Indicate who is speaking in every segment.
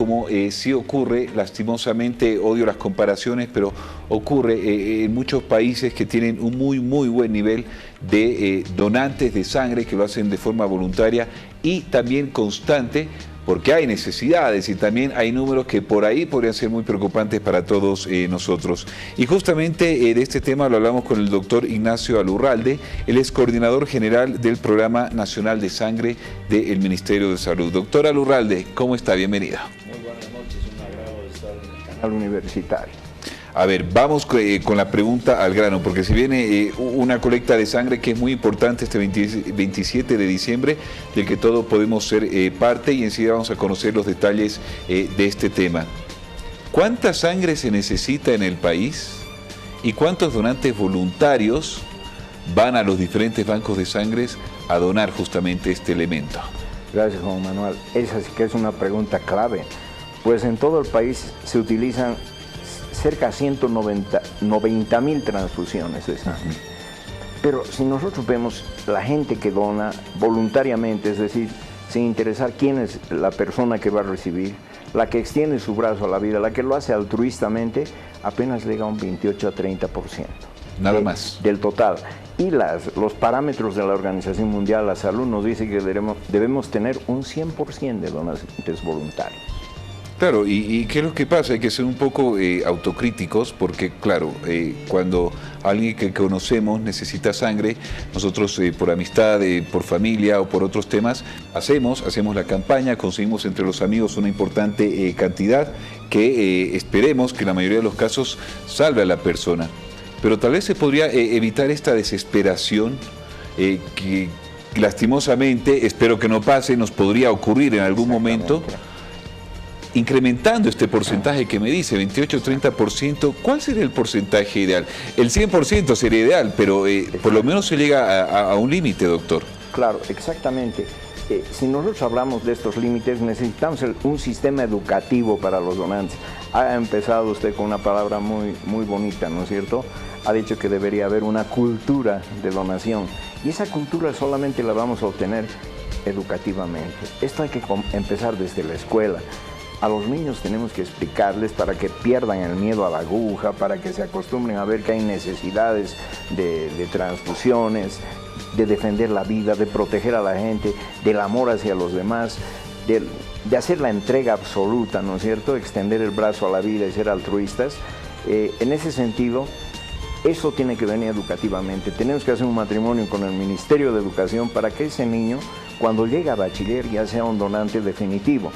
Speaker 1: como sí ocurre, lastimosamente, odio las comparaciones, pero ocurre en muchos países que tienen un muy buen nivel de donantes de sangre que lo hacen de forma voluntaria y también constante, porque hay necesidades y también hay números que por ahí podrían ser muy preocupantes para todos nosotros. Y justamente de este tema lo hablamos con el doctor Ignacio Alurralde, él es coordinador general del Programa Nacional de Sangre del Ministerio de Salud. Doctor Alurralde, ¿cómo está? Bienvenido.
Speaker 2: Muy buenas noches, un agrado estar en el canal universitario.
Speaker 1: A ver, vamos con la pregunta al grano, porque se viene una colecta de sangre que es muy importante este 27 de diciembre, del que todos podemos ser parte, y enseguida vamos a conocer los detalles de este tema. ¿Cuánta sangre se necesita en el país y cuántos donantes voluntarios van a los diferentes bancos de sangre a donar justamente este elemento?
Speaker 2: Gracias, Juan Manuel. Esa sí que es una pregunta clave, pues en todo el país se utilizan cerca de 190.000 transfusiones de sangre. Pero si nosotros vemos la gente que dona voluntariamente, es decir, sin interesar quién es la persona que va a recibir, la que extiende su brazo a la vida, la que lo hace altruistamente, apenas llega a un 28 a 30%.
Speaker 1: Nada más.
Speaker 2: Del total. Y los parámetros de la Organización Mundial de la Salud nos dicen que debemos tener un 100% de donantes voluntarios.
Speaker 1: Claro, ¿y qué es lo que pasa? Hay que ser un poco autocríticos porque, claro, cuando alguien que conocemos necesita sangre, nosotros por amistad, por familia o por otros temas, hacemos la campaña, conseguimos entre los amigos una importante cantidad que esperemos que en la mayoría de los casos salve a la persona. Pero tal vez se podría evitar esta desesperación que lastimosamente, espero que no pase, nos podría ocurrir en algún momento, incrementando este porcentaje que me dice, 28-30%, ¿cuál sería el porcentaje ideal? El 100% sería ideal, pero por lo menos se llega a un límite, doctor.
Speaker 2: Claro, exactamente. Si nosotros hablamos de estos límites, necesitamos un sistema educativo para los donantes. Ha empezado usted con una palabra muy bonita, ¿no es cierto? Ha dicho que debería haber una cultura de donación, y esa cultura solamente la vamos a obtener educativamente. Esto hay que empezar desde la escuela. A los niños tenemos que explicarles para que pierdan el miedo a la aguja, para que se acostumbren a ver que hay necesidades de transfusiones, de defender la vida, de proteger a la gente, del amor hacia los demás, de hacer la entrega absoluta, ¿no es cierto?, extender el brazo a la vida y ser altruistas. En ese sentido, eso tiene que venir educativamente. Tenemos que hacer un matrimonio con el Ministerio de Educación para que ese niño, cuando llegue a bachiller, ya sea un donante definitivo.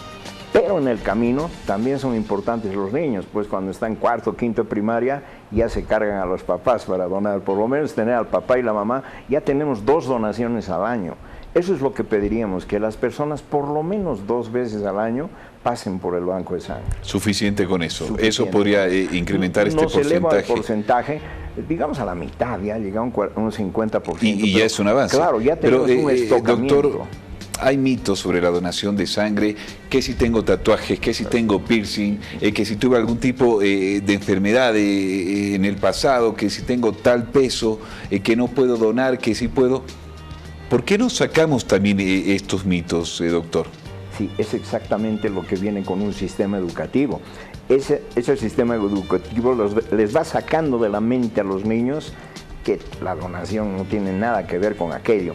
Speaker 2: Pero en el camino también son importantes los niños, pues cuando están en cuarto, quinto de primaria, ya se cargan a los papás para donar. Por lo menos tener al papá y la mamá, ya tenemos 2 donaciones al año. Eso es lo que pediríamos, que las personas por lo menos 2 veces al año pasen por el banco de sangre.
Speaker 1: Suficiente con eso. Suficiente. Eso podría incrementar este porcentaje.
Speaker 2: Se eleva el porcentaje, digamos a la mitad, ya llega a un 50%.
Speaker 1: Y ya es un avance.
Speaker 2: Claro, ya tenemos un estocamiento.
Speaker 1: Doctor, hay mitos sobre la donación de sangre, que si tengo tatuajes, que si tengo piercing, que si tuve algún tipo de enfermedad en el pasado, que si tengo tal peso, que no puedo donar, que sí puedo. ¿Por qué no sacamos también estos mitos, doctor?
Speaker 2: Sí, es exactamente lo que viene con un sistema educativo. Ese sistema educativo les va sacando de la mente a los niños que la donación no tiene nada que ver con aquello.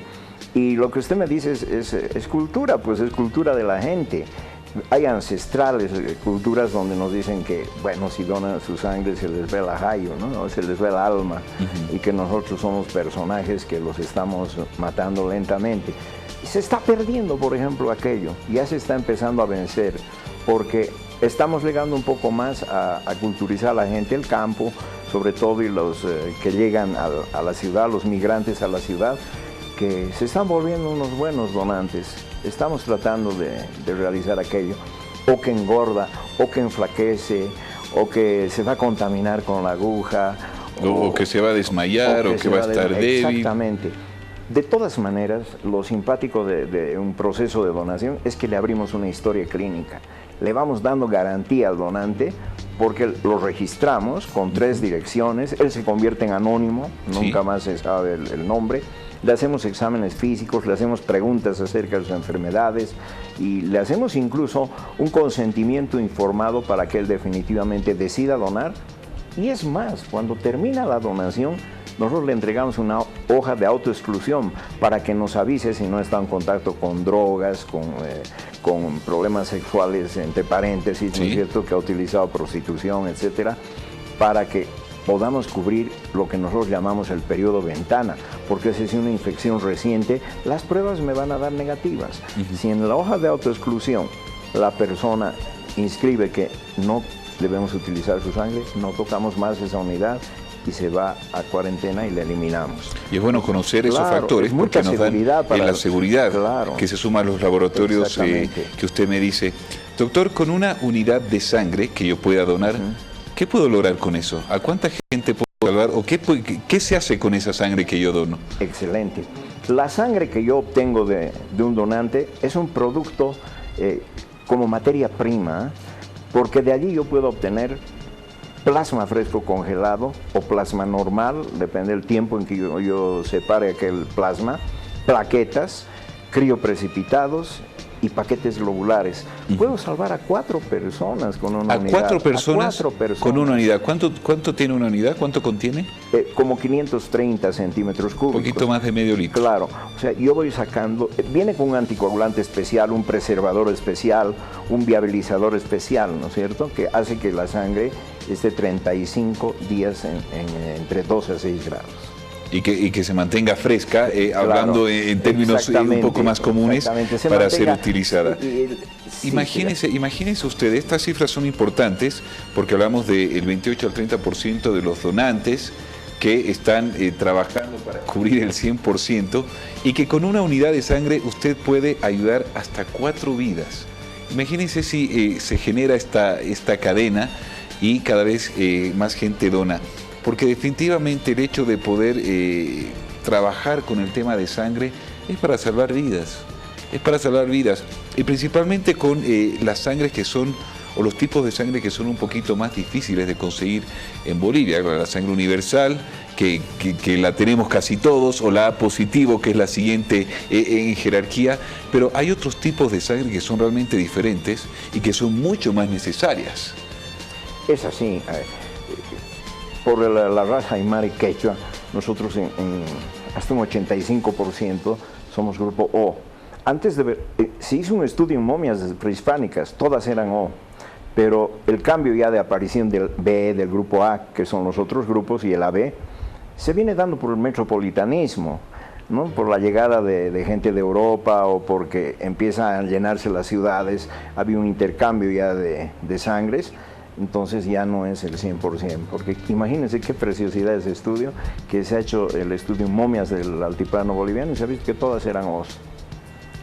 Speaker 2: Y lo que usted me dice es cultura, pues es cultura de la gente. Hay ancestrales culturas donde nos dicen que, bueno, si donan su sangre se les ve el ajayo, ¿no? Se les ve el alma, y que nosotros somos personajes que los estamos matando lentamente. Y se está perdiendo, por ejemplo, aquello. Ya se está empezando a vencer, porque estamos llegando un poco más a culturizar a la gente, el campo, sobre todo, y los que llegan a la ciudad, los migrantes a la ciudad, que se están volviendo unos buenos donantes. Estamos tratando de realizar aquello, o que engorda, o que enflaquece, o que se va a contaminar con la aguja,
Speaker 1: o que se va a desmayar, o que va a estar débil.
Speaker 2: Exactamente. De todas maneras, lo simpático de un proceso de donación es que le abrimos una historia clínica. Le vamos dando garantía al donante porque lo registramos con 3 direcciones, él se convierte en anónimo, nunca más se sabe el nombre, le hacemos exámenes físicos, le hacemos preguntas acerca de sus enfermedades y le hacemos incluso un consentimiento informado para que él definitivamente decida donar. Y es más, cuando termina la donación, nosotros le entregamos una hoja de autoexclusión para que nos avise si no está en contacto con drogas, con problemas sexuales, entre paréntesis, ¿no es cierto?, que ha utilizado prostitución, etcétera, para que podamos cubrir lo que nosotros llamamos el periodo ventana, porque si es una infección reciente, las pruebas me van a dar negativas. Si en la hoja de autoexclusión la persona inscribe que no debemos utilizar su sangre, no tocamos más esa unidad y se va a cuarentena y la eliminamos.
Speaker 1: Y es bueno conocer esos factores porque nos dan la seguridad que se suma a los laboratorios que usted me dice. Doctor, con una unidad de sangre que yo pueda donar, ¿qué puedo lograr con eso? ¿A cuánta gente puedo salvar? ¿O qué se hace con esa sangre que yo dono?
Speaker 2: Excelente. La sangre que yo obtengo de un donante es un producto como materia prima, porque de allí yo puedo obtener plasma fresco congelado o plasma normal, depende del tiempo en que yo separe aquel plasma, plaquetas, crioprecipitados y paquetes globulares. Puedo salvar a 4 personas con una unidad.
Speaker 1: ¿A 4 personas con una unidad? ¿Cuánto tiene una unidad? ¿Cuánto contiene?
Speaker 2: Como 530 centímetros cúbicos.
Speaker 1: Un poquito más de medio litro.
Speaker 2: Claro. O sea, yo voy sacando, viene con un anticoagulante especial, un preservador especial, un viabilizador especial, ¿no es cierto?, que hace que la sangre esté 35 días entre 2 a 6 grados. Y
Speaker 1: que se mantenga fresca, hablando en términos un poco más comunes, para ser utilizada. Imagínense usted, estas cifras son importantes porque hablamos del 28 al 30% de los donantes que están trabajando para cubrir el 100% y que con una unidad de sangre usted puede ayudar hasta 4 vidas. Imagínense si se genera esta cadena y cada vez más gente dona. Porque definitivamente el hecho de poder trabajar con el tema de sangre es para salvar vidas, y principalmente con las sangres que son, o los tipos de sangre que son un poquito más difíciles de conseguir en Bolivia, la sangre universal, que la tenemos casi todos, o la A positivo, que es la siguiente en jerarquía, pero hay otros tipos de sangre que son realmente diferentes y que son mucho más necesarias.
Speaker 2: Es así. Por la raza aymara y quechua, nosotros hasta un 85% somos grupo O. Antes de ver, se hizo un estudio en momias prehispánicas, todas eran O, pero el cambio ya de aparición del B, del grupo A, que son los otros grupos, y el AB, se viene dando por el metropolitanismo, ¿no?, por la llegada de gente de Europa o porque empiezan a llenarse las ciudades, había un intercambio ya de sangres. Entonces ya no es el 100%, porque imagínense qué preciosidad ese estudio, que se ha hecho el estudio en momias del altiplano boliviano y se ha visto que todas eran os.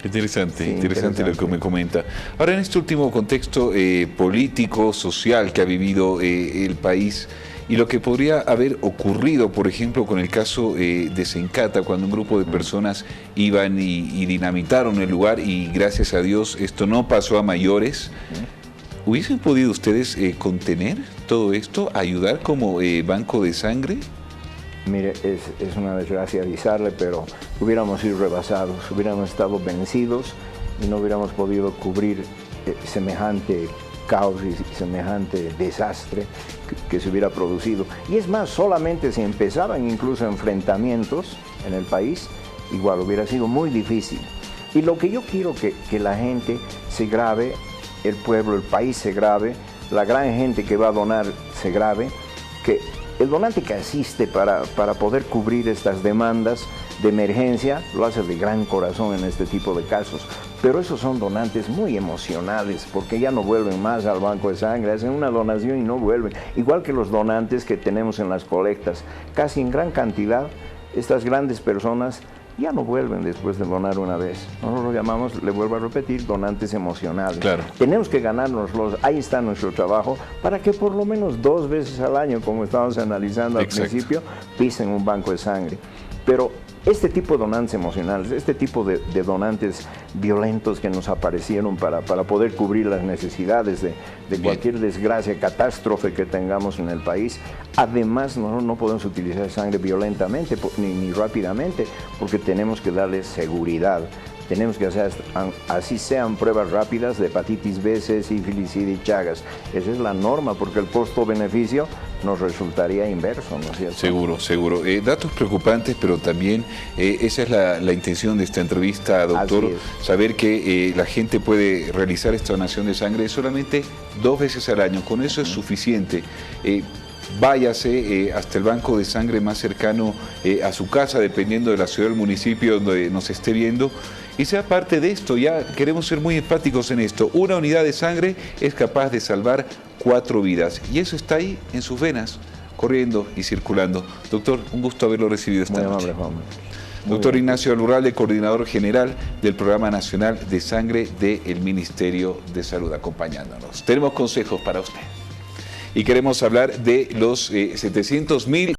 Speaker 1: Interesante, sí, interesante lo que me comenta. Ahora, en este último contexto político, social que ha vivido el país y lo que podría haber ocurrido, por ejemplo, con el caso de Sencata, cuando un grupo de personas iban y dinamitaron el lugar y gracias a Dios esto no pasó a mayores. ¿Hubiesen podido ustedes contener todo esto, ayudar como banco de sangre?
Speaker 2: Mire, es una desgracia avisarle, pero hubiéramos sido rebasados, hubiéramos estado vencidos y no hubiéramos podido cubrir semejante caos y semejante desastre que se hubiera producido. Y es más, solamente si empezaban incluso enfrentamientos en el país, igual hubiera sido muy difícil. Y lo que yo quiero que la gente se grabe, el pueblo, el país se grave, la gran gente que va a donar se grave, que el donante que asiste para poder cubrir estas demandas de emergencia lo hace de gran corazón en este tipo de casos, pero esos son donantes muy emocionales porque ya no vuelven más al banco de sangre, hacen una donación y no vuelven, igual que los donantes que tenemos en las colectas, casi en gran cantidad, estas grandes personas ya no vuelven después de donar una vez. Nosotros lo llamamos, le vuelvo a repetir, donantes emocionales. Claro. Tenemos que ganárnoslos, ahí está nuestro trabajo, para que por lo menos 2 veces al año, como estábamos analizando al principio, pisen un banco de sangre. Pero este tipo de donantes emocionales, este tipo de donantes violentos que nos aparecieron para poder cubrir las necesidades de cualquier desgracia, catástrofe que tengamos en el país, además no podemos utilizar sangre violentamente ni rápidamente, porque tenemos que darles seguridad. Tenemos que hacer, así sean pruebas rápidas de hepatitis B, C, sífilis, SIDA y Chagas. Esa es la norma, porque el costo-beneficio nos resultaría inverso, ¿no es cierto?
Speaker 1: Seguro, seguro. Datos preocupantes, pero también esa es la intención de esta entrevista, doctor. Saber que la gente puede realizar esta donación de sangre solamente 2 veces al año. Con eso es suficiente. Váyase hasta el banco de sangre más cercano a su casa, dependiendo de la ciudad o el municipio donde nos esté viendo, y sea parte de esto. Ya queremos ser muy enfáticos en esto. Una unidad de sangre es capaz de salvar 4 vidas, y eso está ahí en sus venas, corriendo y circulando. Doctor, un gusto haberlo recibido esta noche. Doctor Ignacio Alurralde, coordinador general del Programa Nacional de Sangre del Ministerio de Salud, acompañándonos. Tenemos consejos para usted. Y queremos hablar de los 700.000